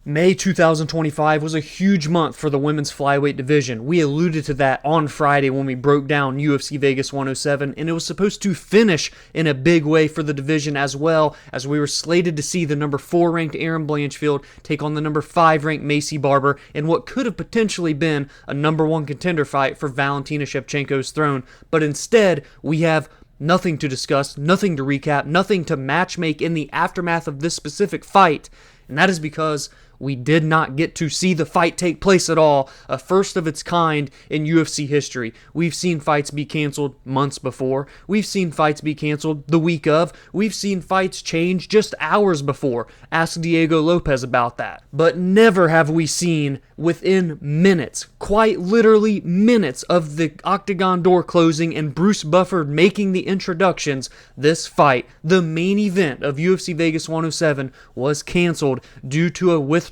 May 2025 was a huge month for the women's flyweight division. We alluded to that on Friday when we broke down UFC Vegas 107, and it was supposed to finish in a big way for the division as well, as we were slated to see the number 4 ranked Erin Blanchfield take on the number 5 ranked Maycee Barber in what could have potentially been a number 1 contender fight for Valentina Shevchenko's throne. But instead, we have nothing to discuss, nothing to recap, nothing to matchmake in the aftermath of this specific fight, and that is because we did not get to see the fight take place at all, a first of its kind in UFC history. We've seen fights be canceled months before. We've seen fights be canceled the week of. We've seen fights change just hours before. Ask Diego Lopes about that. But never have we seen, within minutes, quite literally minutes of the octagon door closing and Bruce Buffer making the introductions, this fight, the main event of UFC Vegas 107, was canceled due to a withdrawal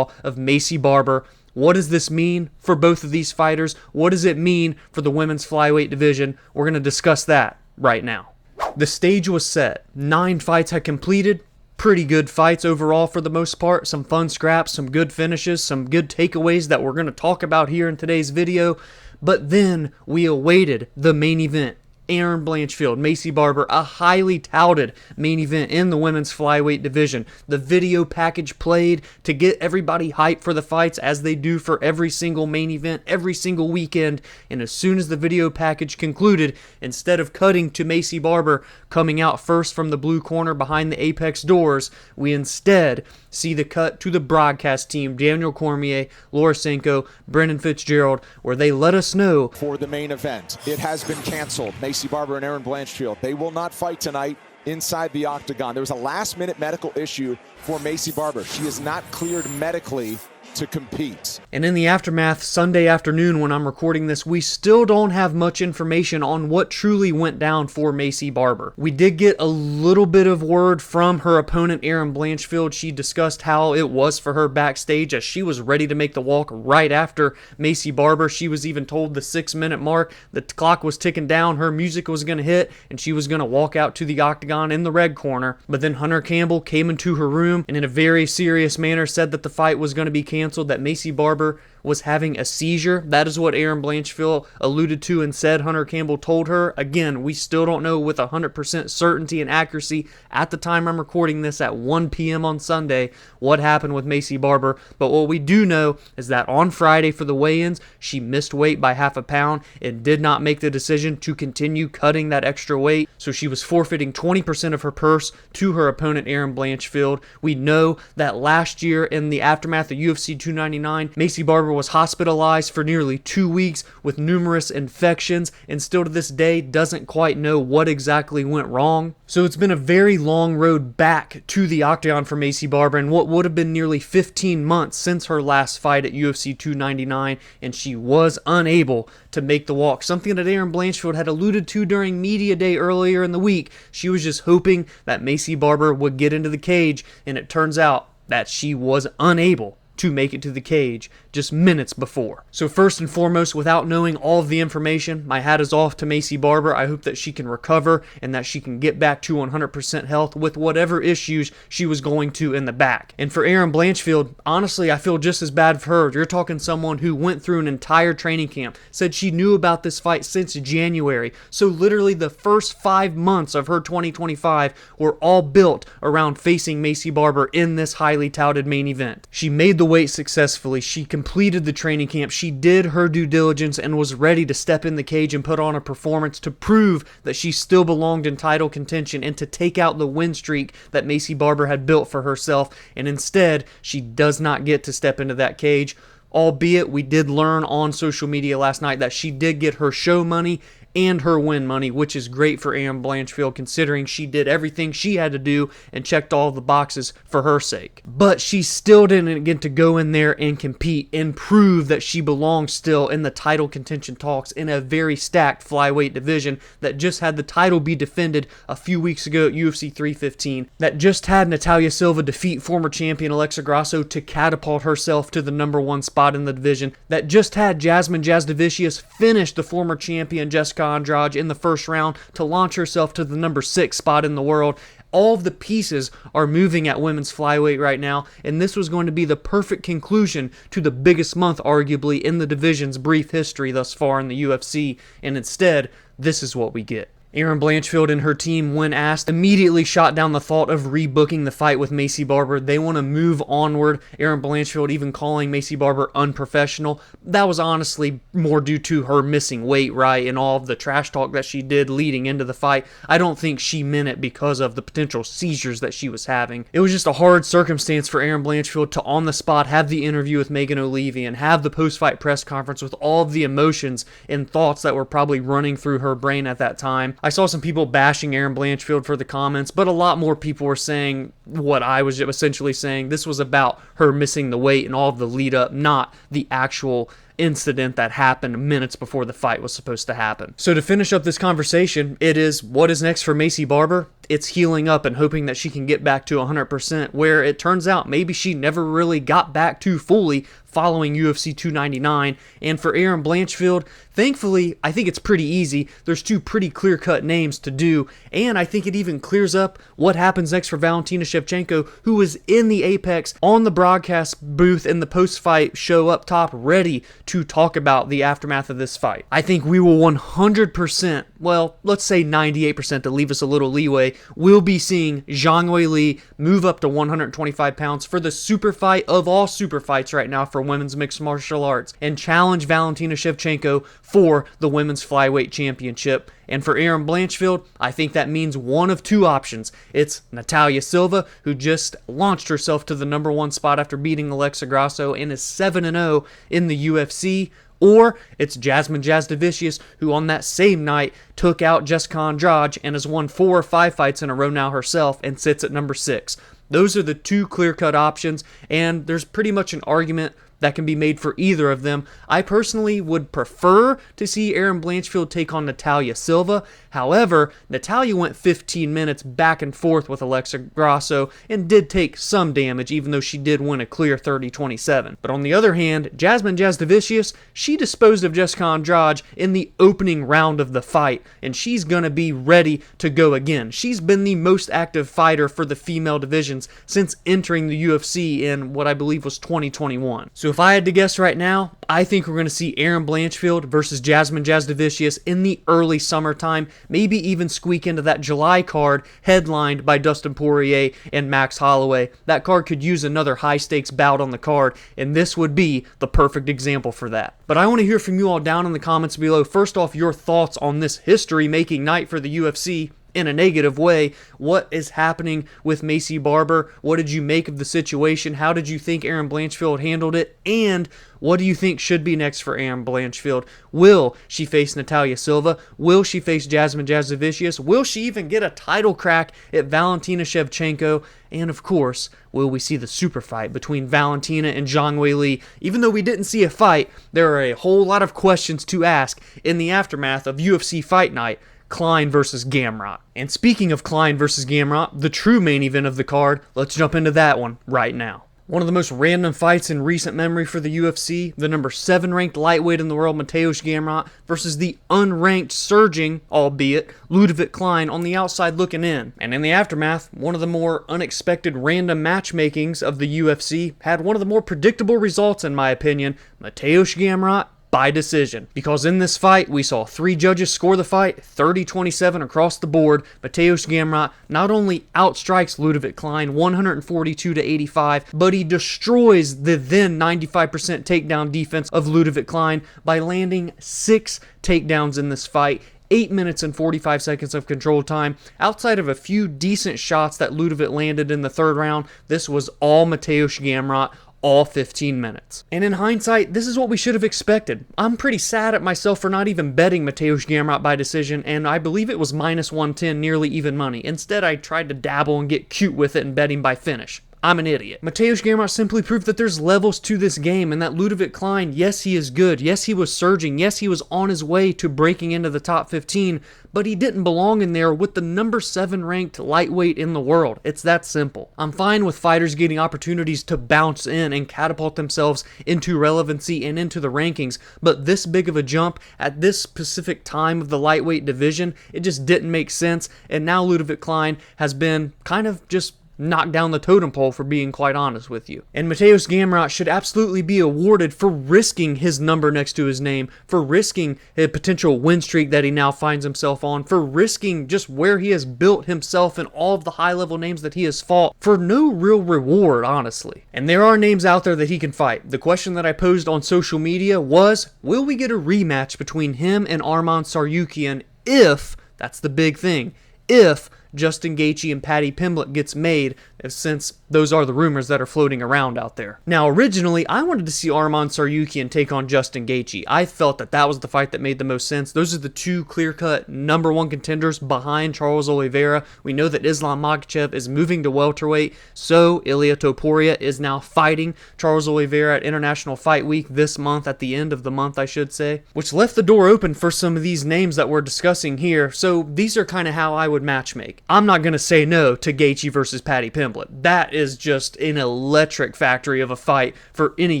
of Maycee Barber. What does this mean for both of these fighters? What does it mean for the women's flyweight division? We're going to discuss that right now. The stage was set. 9 fights had completed. Pretty good fights overall for the most part. Some fun scraps, some good finishes, some good takeaways that we're going to talk about here in today's video. But then we awaited the main event. Erin Blanchfield, Maycee Barber, a highly touted main event in the women's flyweight division. The video package played to get everybody hyped for the fights, as they do for every single main event, every single weekend. And as soon as the video package concluded, instead of cutting to Maycee Barber coming out first from the blue corner behind the Apex doors, we instead see the cut to the broadcast team, Daniel Cormier, Laura Sanko, Brendan Fitzgerald, where they let us know for the main event, it has been canceled. Maycee Barber and Erin Blanchfield, they will not fight tonight inside the octagon. There was a last-minute medical issue for Maycee Barber. She is not cleared medically to compete. And in the aftermath, Sunday afternoon when I'm recording this, we still don't have much information on what truly went down for Maycee Barber. We did get a little bit of word from her opponent, Erin Blanchfield. She discussed how it was for her backstage as she was ready to make the walk right after Maycee Barber. She was even told the 6-minute mark, the clock was ticking down, her music was going to hit, and she was going to walk out to the octagon in the red corner. But then Hunter Campbell came into her room and in a very serious manner said that the fight was going to be canceled, that Maycee Barber was having a seizure. That is what Erin Blanchfield alluded to and said Hunter Campbell told her. Again, we still don't know with 100% certainty and accuracy at the time I'm recording this at 1 p.m. on Sunday what happened with Maycee Barber. But what we do know is that on Friday for the weigh-ins, she missed weight by half a pound and did not make the decision to continue cutting that extra weight. So she was forfeiting 20% of her purse to her opponent, Erin Blanchfield. We know that last year in the aftermath of UFC 299, Maycee Barber was hospitalized for nearly 2 weeks with numerous infections and still to this day doesn't quite know what exactly went wrong. So it's been a very long road back to the octagon for Maycee Barber and what would have been nearly 15 months since her last fight at UFC 299, and she was unable to make the walk. Something that Erin Blanchfield had alluded to during media day earlier in the week. She was just hoping that Maycee Barber would get into the cage, and it turns out that she was unable to make it to the cage just minutes before. So first and foremost, without knowing all of the information, my hat is off to Maycee Barber. I hope that she can recover and that she can get back to 100% health with whatever issues she was going to in the back. And for Erin Blanchfield, honestly, I feel just as bad for her. You're talking someone who went through an entire training camp, said she knew about this fight since January. So literally the first 5 months of her 2025 were all built around facing Maycee Barber in this highly touted main event. She made the weight successfully. She completed the training camp. She did her due diligence and was ready to step in the cage and put on a performance to prove that she still belonged in title contention and to take out the win streak that Maycee Barber had built for herself. And instead, she does not get to step into that cage. Albeit, we did learn on social media last night that she did get her show money and her win money, which is great for Erin Blanchfield considering she did everything she had to do and checked all the boxes for her sake. But she still didn't get to go in there and compete and prove that she belongs still in the title contention talks in a very stacked flyweight division that just had the title be defended a few weeks ago at UFC 315, that just had Natalia Silva defeat former champion Alexa Grasso to catapult herself to the #1 spot in the division, that just had Jasmine Jasdavicius finish the former champion Jessica Andrade in the first round to launch herself to the #6 spot in the world. all of the pieces are moving at women's flyweight right now, and this was going to be the perfect conclusion to the biggest month, arguably, in the division's brief history thus far in the UFC, and instead, this is what we get. Erin Blanchfield and her team, when asked, immediately shot down the thought of rebooking the fight with Maycee Barber. They want to move onward. Erin Blanchfield even calling Maycee Barber unprofessional. That was honestly more due to her missing weight, right, and all of the trash talk that she did leading into the fight. I don't think she meant it because of the potential seizures that she was having. It was just a hard circumstance for Erin Blanchfield to on the spot have the interview with Megan O'Leary and have the post-fight press conference with all of the emotions and thoughts that were probably running through her brain at that time. I saw some people bashing Erin Blanchfield for the comments, but a lot more people were saying what I was essentially saying. This was about her missing the weight and all of the lead up, not the actual incident that happened minutes before the fight was supposed to happen. So to finish up this conversation, it is what is next for Maycee Barber? It's healing up and hoping that she can get back to 100%, where it turns out maybe she never really got back to fully following UFC 299. And for Erin Blanchfield, thankfully, I think it's pretty easy. There's two pretty clear-cut names to do, and I think it even clears up what happens next for Valentina Shevchenko, who was in the Apex on the broadcast booth in the post-fight show up top, ready to talk about the aftermath of this fight. I think we will 100%, well, let's say 98% to leave us a little leeway, we'll be seeing Zhang Weili move up to 125 pounds for the super fight of all super fights right now for women's mixed martial arts and challenge Valentina Shevchenko for the women's flyweight championship. And for Erin Blanchfield, I think that means one of two options. It's Natalia Silva, who just launched herself to the number one spot after beating Alexa Grasso and is 7-0 in the UFC, or it's Jasmine Jasudavicius, who on that same night took out Jessica Andrade and has won 4 or 5 fights in a row now herself and sits at number 6. Those are the two clear-cut options, and there's pretty much an argument that can be made for either of them. I personally would prefer to see Erin Blanchfield take on Natalia Silva. However, Natalia went 15 minutes back and forth with Alexa Grasso and did take some damage, even though she did win a clear 30-27. But on the other hand, Jasmine Jasudavicius, she disposed of Jessica Andrade in the opening round of the fight, and she's going to be ready to go again. She's been the most active fighter for the female divisions since entering the UFC in what I believe was 2021. So if I had to guess right now, I think we're going to see Erin Blanchfield versus Jasmine Jasudavicius in the early summertime, maybe even squeak into that July card headlined by Dustin Poirier and Max Holloway. That card could use another high-stakes bout on the card, and this would be the perfect example for that. But I want to hear from you all down in the comments below. First off, your thoughts on this history-making night for the UFC. In a negative way, what is happening with Maycee Barber? What did you make of the situation? How did you think Erin Blanchfield handled it? And what do you think should be next for Erin Blanchfield? Will she face Natalia Silva? Will she face Jasmine Jasudavicius? Will she even get a title crack at Valentina Shevchenko? And of course, will we see the super fight between Valentina and Zhang Weili? Even though we didn't see a fight, there are a whole lot of questions to ask in the aftermath of UFC Fight Night. Klein versus Gamrot. And speaking of Klein versus Gamrot, the true main event of the card, let's jump into that one right now. One of the most random fights in recent memory for the UFC, the number 7 ranked lightweight in the world, Mateusz Gamrot, versus the unranked surging, albeit, Ludovit Klein on the outside looking in. And in the aftermath, one of the more unexpected random matchmakings of the UFC had one of the more predictable results in my opinion, Mateusz Gamrot by decision. Because in this fight, we saw 3 judges score the fight, 30-27 across the board. Mateusz Gamrot not only outstrikes Ludovit Klein 142-85, but he destroys the then 95% takedown defense of Ludovit Klein by landing 6 takedowns in this fight. 8 minutes and 45 seconds of control time. Outside of a few decent shots that Ludovit landed in the 3rd round, this was all Mateusz Gamrot, all 15 minutes. And in hindsight, this is what we should have expected. I'm pretty sad at myself for not even betting Mateusz Gamrot by decision, and I believe it was minus 110, nearly even money. Instead, I tried to dabble and get cute with it and bet him by finish. I'm an idiot. Mateusz Gamrot simply proved that there's levels to this game and that Ludovit Klein, yes, he is good. Yes, he was surging. Yes, he was on his way to breaking into the top 15, but he didn't belong in there with the number 7 ranked lightweight in the world. It's that simple. I'm fine with fighters getting opportunities to bounce in and catapult themselves into relevancy and into the rankings, but this big of a jump at this specific time of the lightweight division, it just didn't make sense, and now Ludovit Klein has been kind of just knocked down the totem pole, for being quite honest with you. And Mateusz Gamrot should absolutely be awarded for risking his number next to his name, for risking a potential win streak that he now finds himself on, for risking just where he has built himself and all of the high-level names that he has fought for no real reward, honestly. And there are names out there that he can fight. The question that I posed on social media was, will we get a rematch between him and Arman Tsarukyan if, that's the big thing, if Justin Gaethje and Paddy Pimblett gets made, since those are the rumors that are floating around out there. Now, originally, I wanted to see Arman Tsarukyan take on Justin Gaethje. I felt that that was the fight that made the most sense. Those are the two clear-cut number 1 contenders behind Charles Oliveira. We know that Islam Makhachev is moving to welterweight, so Ilia Topuria is now fighting Charles Oliveira at International Fight Week this month, at the end of the month, I should say, which left the door open for some of these names that we're discussing here. So these are kind of how I would matchmake. I'm not going to say no to Gaethje versus Paddy Pimblett. That is just an electric factory of a fight for any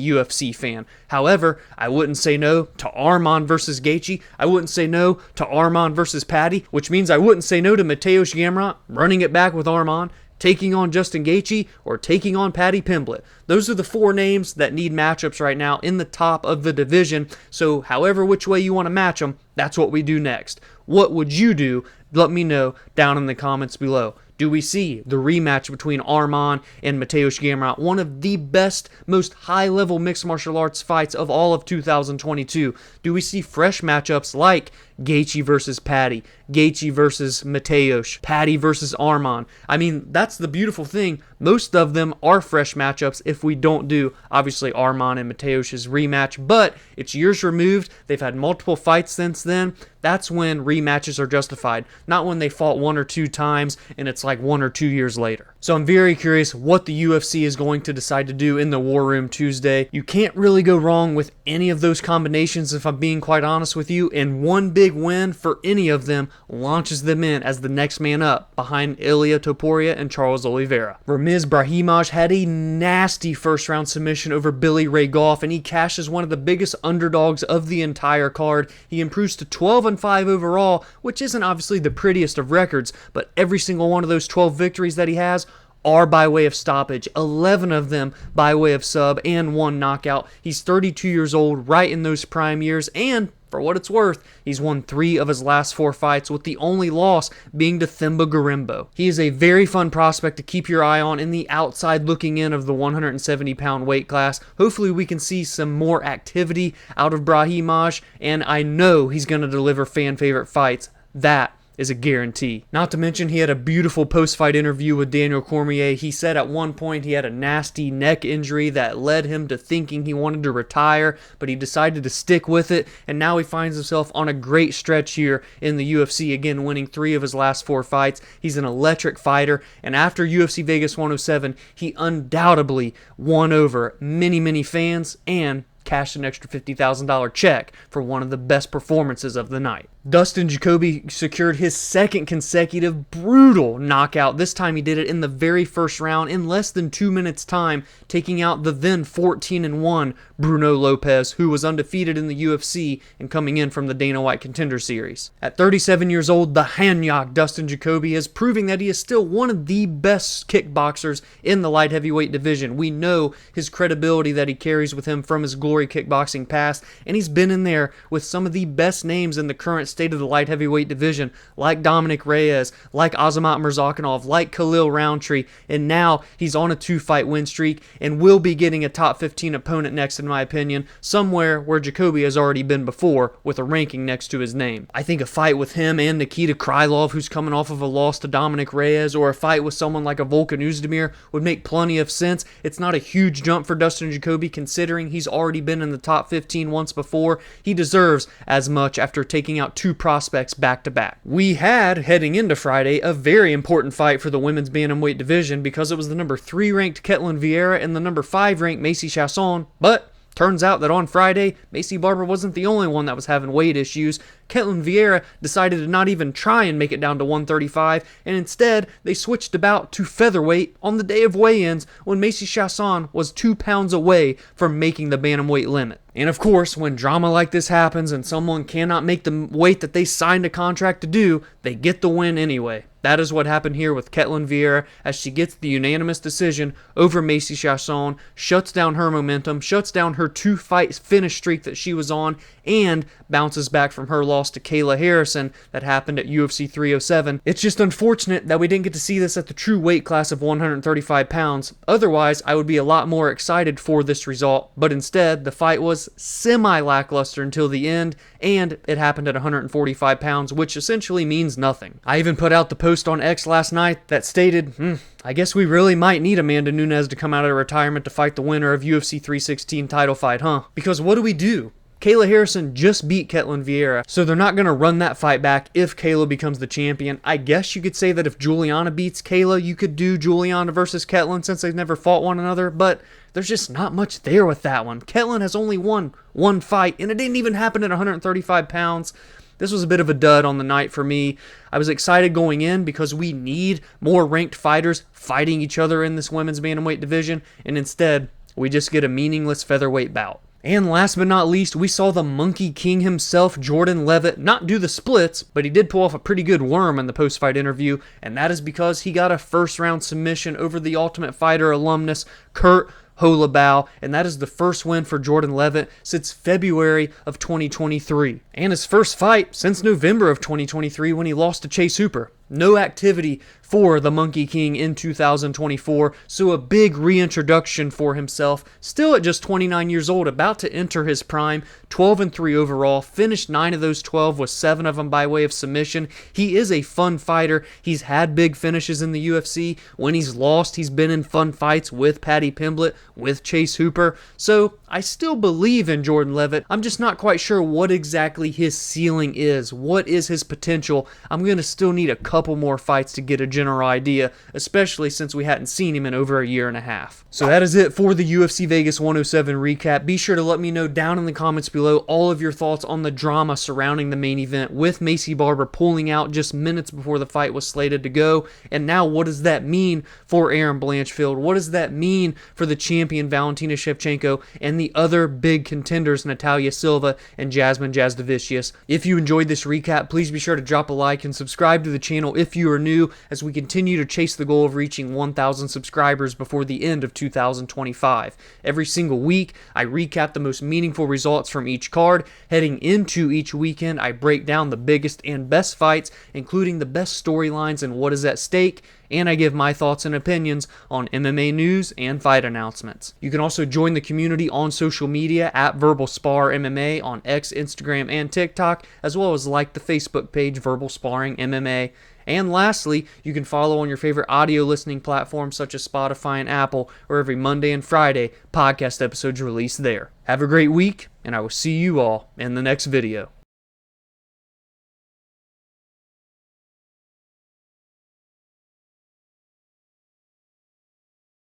UFC fan. However, I wouldn't say no to Arman versus Gaethje. I wouldn't say no to Arman versus Paddy, which means I wouldn't say no to Mateusz Gamrot running it back with Arman, taking on Justin Gaethje, or taking on Paddy Pimblett. Those are the 4 names that need matchups right now in the top of the division. So however which way you want to match them, that's what we do next. What would you do? Let me know down in the comments below. Do we see the rematch between Arman and Mateusz Gamrot, one of the best, most high-level mixed martial arts fights of all of 2022? Do we see fresh matchups like Gaethje versus Paddy, Gaethje versus Mateusz, Paddy versus Arman? I mean, that's the beautiful thing. Most of them are fresh matchups if we don't do, obviously, Arman and Mateusz's rematch, but it's years removed. They've had multiple fights since then. That's when rematches are justified, not when they fought 1 or 2 times and it's like 1 or 2 years later. So I'm very curious what the UFC is going to decide to do in the War Room Tuesday. You can't really go wrong with any of those combinations, if I'm being quite honest with you, and one big win for any of them launches them in as the next man up behind Ilia Topuria and Charles Oliveira. Ramiz Brahimaj had a nasty first-round submission over Billy Ray Goff, and he cashes one of the biggest underdogs of the entire card. He improves to 12-5 overall, which isn't obviously the prettiest of records, but every single one of those 12 victories that he has are by way of stoppage, 11 of them by way of sub, and 1 knockout. He's 32 years old, right in those prime years, and for what it's worth, he's won 3 of his last 4 fights, with the only loss being to Themba Gorimbo. He is a very fun prospect to keep your eye on in the outside looking in of the 170-pound weight class. Hopefully we can see some more activity out of Brahimaj, and I know he's going to deliver fan-favorite fights. That is a guarantee. Not to mention, he had a beautiful post-fight interview with Daniel Cormier. He said at one point he had a nasty neck injury that led him to thinking he wanted to retire, but he decided to stick with it, and now he finds himself on a great stretch here in the UFC, again winning 3 of his last 4 fights. He's an electric fighter, and after UFC Vegas 107, he undoubtedly won over many, many fans and cashed an extra $50,000 check for one of the best performances of the night. Dustin Jacoby secured his 2nd consecutive brutal knockout. This time he did it in the very first round in less than 2 minutes time, taking out the then 14-1 Bruno Lopes, who was undefeated in the UFC and coming in from the Dana White Contender Series. At 37 years old, the Hanyak Dustin Jacoby is proving that he is still one of the best kickboxers in the light heavyweight division. We know his credibility that he carries with him from his Glory kickboxing past, and he's been in there with some of the best names in the current state of the light heavyweight division, like Dominic Reyes, like Azamat Murzakanov, like Khalil Roundtree, and now he's on a 2-fight win streak and will be getting a top 15 opponent next, in my opinion, somewhere where Jacoby has already been before, with a ranking next to his name. I think a fight with him and Nikita Krylov, who's coming off of a loss to Dominic Reyes, or a fight with someone like a Volkan Oezdemir would make plenty of sense. It's not a huge jump for Dustin Jacoby, considering he's already been in the top 15 once before. He deserves as much after taking out two prospects back to back. We had, heading into Friday, a very important fight for the women's bantamweight division because it was the number 3 ranked Ketlen Vieira and the number 5 ranked Macy Chiasson, but turns out that on Friday, Maycee Barber wasn't the only one that was having weight issues. Ketlen Vieira decided to not even try and make it down to 135, and instead, they switched about to featherweight on the day of weigh-ins when Macy Chiasson was 2 pounds away from making the bantamweight limit. And of course, when drama like this happens and someone cannot make the weight that they signed a contract to do, they get the win anyway. That is what happened here with Ketlen Vieira as she gets the unanimous decision over Macy Chiasson, shuts down her momentum, shuts down her 2-fight finish streak that she was on, and bounces back from her loss to Kayla Harrison that happened at UFC 307. It's just unfortunate that we didn't get to see this at the true weight class of 135 pounds. Otherwise, I would be a lot more excited for this result, but instead, the fight was semi-lackluster until the end, and it happened at 145 pounds, which essentially means nothing. I even put out the post on X last night that stated, I guess we really might need Amanda Nunes to come out of retirement to fight the winner of UFC 316 title fight, huh? Because what do? Kayla Harrison just beat Ketlen Vieira, so they're not going to run that fight back if Kayla becomes the champion. I guess you could say that if Juliana beats Kayla, you could do Juliana versus Ketlen since they've never fought one another, but there's just not much there with that one. Ketlen has only won one fight, and it didn't even happen at 135 pounds. This was a bit of a dud on the night for me. I was excited going in because we need more ranked fighters fighting each other in this women's bantamweight division, and instead, we just get a meaningless featherweight bout. And last but not least, we saw the Monkey King himself, Jordan Leavitt, not do the splits, but he did pull off a pretty good worm in the post-fight interview, and that is because he got a first-round submission over the Ultimate Fighter alumnus, Kurt Holobaugh, and that is the first win for Jordan Leavitt since February of 2023. And his first fight since November of 2023 when he lost to Chase Hooper. No activity for the Monkey King in 2024, so a big reintroduction for himself. Still at just 29 years old, about to enter his prime, 12-3 overall, finished 9 of those 12 with 7 of them by way of submission. He is a fun fighter. He's had big finishes in the UFC. When he's lost, he's been in fun fights with Paddy Pimblett, with Chase Hooper. So I still believe in Jordan Leavitt. I'm just not quite sure what exactly his ceiling is. What is his potential? I'm going to still need a couple more fights to get a general idea, especially since we hadn't seen him in over a year and a half. So that is it for the UFC Vegas 107 recap. Be sure to let me know down in the comments below all of your thoughts on the drama surrounding the main event with Maycee Barber pulling out just minutes before the fight was slated to go. And now what does that mean for Erin Blanchfield? What does that mean for the champion Valentina Shevchenko and the other big contenders Natalia Silva and Jasmine Jasudavicius? If you enjoyed this recap, please be sure to drop a like and subscribe to the channel if you are new as we continue to chase the goal of reaching 1,000 subscribers before the end of 2025. Every single week, I recap the most meaningful results from each card. Heading into each weekend, I break down the biggest and best fights, including the best storylines and what is at stake, and I give my thoughts and opinions on MMA news and fight announcements. You can also join the community on social media at Verbal Spar MMA on X, Instagram, and TikTok, as well as like the Facebook page Verbal Sparring MMA. And lastly, you can follow on your favorite audio listening platforms such as Spotify and Apple, where every Monday and Friday podcast episodes release there. Have a great week, and I will see you all in the next video.